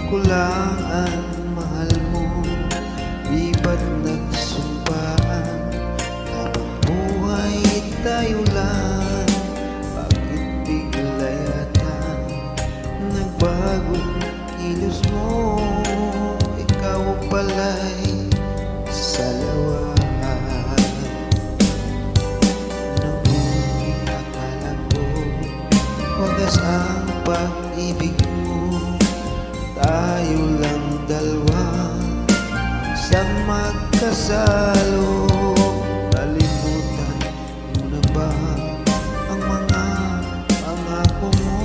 ko lang ang mahal mo. Di ba't nagsumpaan habang buhay tayo lang? Bakit bigla yata nagbago kilos mo? Ikaw pala'y salawan. Noong akala ko wagas ang pag-ibig mo, tayo lang dalawa isang magkasalo. Nalimutan mo na ba ang mga pangako mo?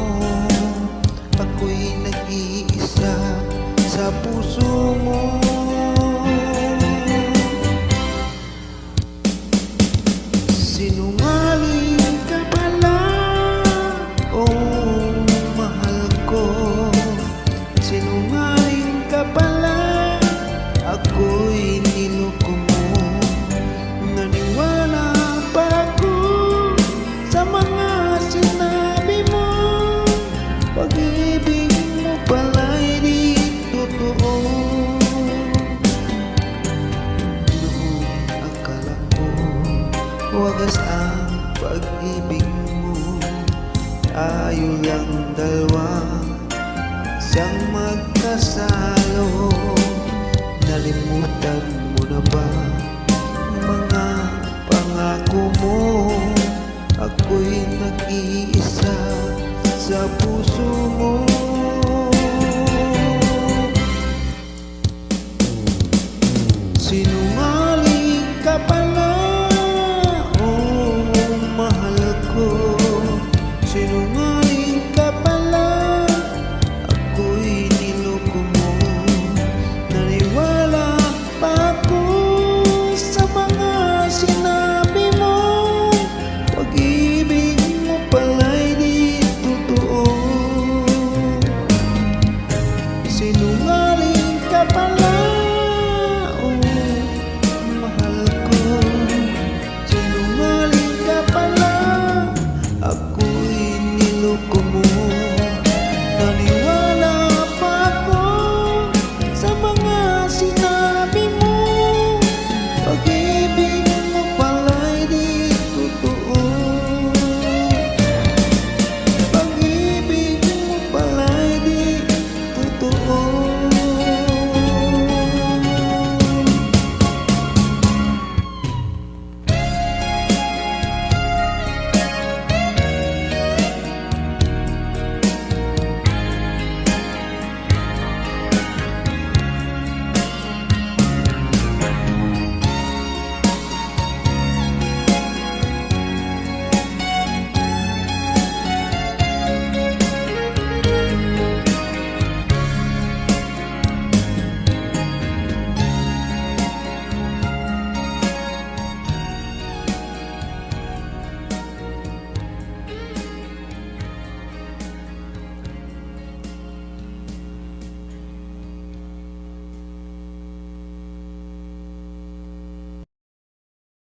Ako'y nag-iisa sa puso mo. Sinungaling ka pala, oh mahal ko. Sinungaling ka pala, ako'y niloko mo. Naniwala pa ako sa mga sinabi mo. Pag-ibig mo pala'y di totoo. Noong akala ko wagas ang pag-ibig mo, tayo lang dalawa siyang magkasalo. Nalimutan mo na ba mga pangako mo? Ako'y nag-iisa sa puso mo.